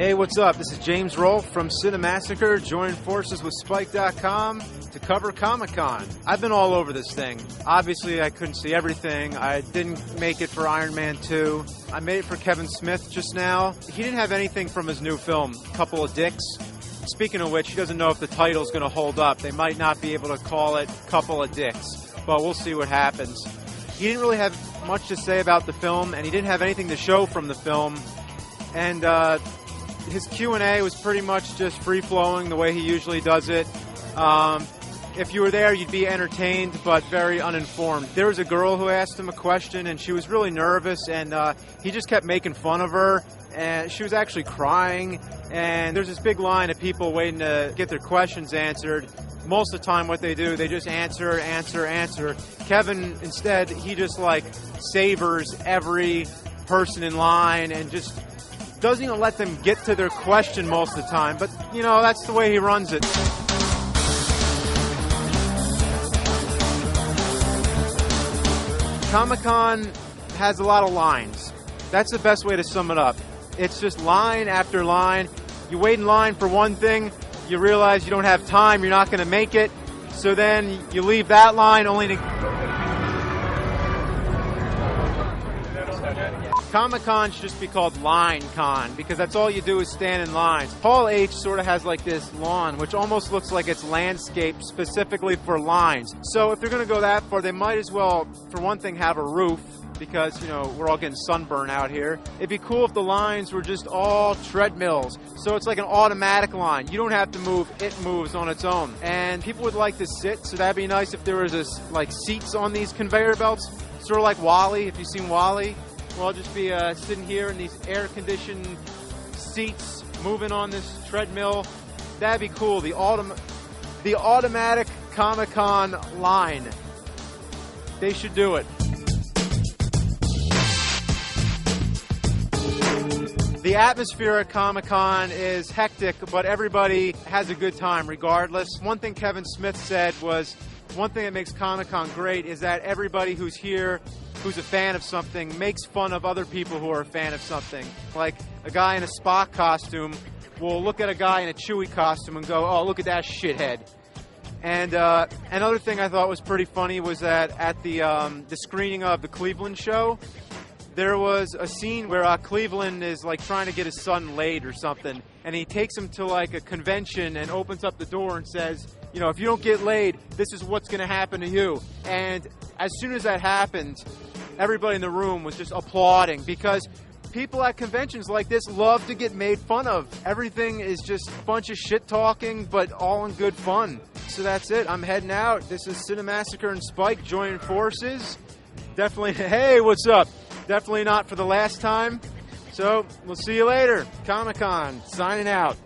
Hey, what's up? This is James Rolfe from Cinemassacre, joining forces with Spike.com to cover Comic-Con. I've been all over this thing. Obviously, I couldn't see everything. I didn't make it for Iron Man 2. I made it for Kevin Smith just now. He didn't have anything from his new film, Couple of Dicks. Speaking of which, he doesn't know if the title's going to hold up. They might not be able to call it Couple of Dicks, but we'll see what happens. He didn't really have much to say about the film, and he didn't have anything to show from the film. And his Q&A was pretty much just free-flowing the way he usually does it. If you were there, you'd be entertained, but very uninformed. There was a girl who asked him a question, and she was really nervous, and he just kept making fun of her, and she was actually crying. And there's this big line of people waiting to get their questions answered. Most of the time what they do, they just answer. Kevin, instead, he just like savors every person in line and just doesn't even let them get to their question most of the time. But, you know, that's the way he runs it. Comic-Con has a lot of lines. That's the best way to sum it up. It's just line after line. You wait in line for one thing, you realize you don't have time, you're not going to make it, so then you leave that line only to... Comic-Con should just be called Line Con, because that's all you do is stand in lines. Hall H sort of has like this lawn, which almost looks like it's landscaped specifically for lines. So if they're going to go that far, they might as well, for one thing, have a roof, because, you know, we're all getting sunburn out here. It'd be cool if the lines were just all treadmills. So it's like an automatic line. You don't have to move, it moves on its own. And people would like to sit, so that'd be nice if there was this, like, seats on these conveyor belts. Sort of like WALL-E, if you've seen WALL-E. Well, I'll just be sitting here in these air-conditioned seats, moving on this treadmill. That'd be cool. The automatic Comic-Con line. They should do it. The atmosphere at Comic-Con is hectic, but everybody has a good time regardless. One thing Kevin Smith said was, one thing that makes Comic-Con great is that everybody who's here, who's a fan of something, makes fun of other people who are a fan of something. Like a guy in a Spock costume will look at a guy in a Chewie costume and go, oh, look at that shithead. And another thing I thought was pretty funny was that at the screening of the Cleveland show, there was a scene where Cleveland is like trying to get his son laid or something, and he takes him to like a convention and opens up the door and says, you know, if you don't get laid, this is what's going to happen to you. And as soon as that happened, everybody in the room was just applauding, because people at conventions like this love to get made fun of. Everything is just a bunch of shit talking, but all in good fun. So that's it. I'm heading out. This is Cinemassacre and Spike joining forces. Definitely, hey, what's up? Definitely not for the last time. So we'll see you later. Comic-Con, signing out.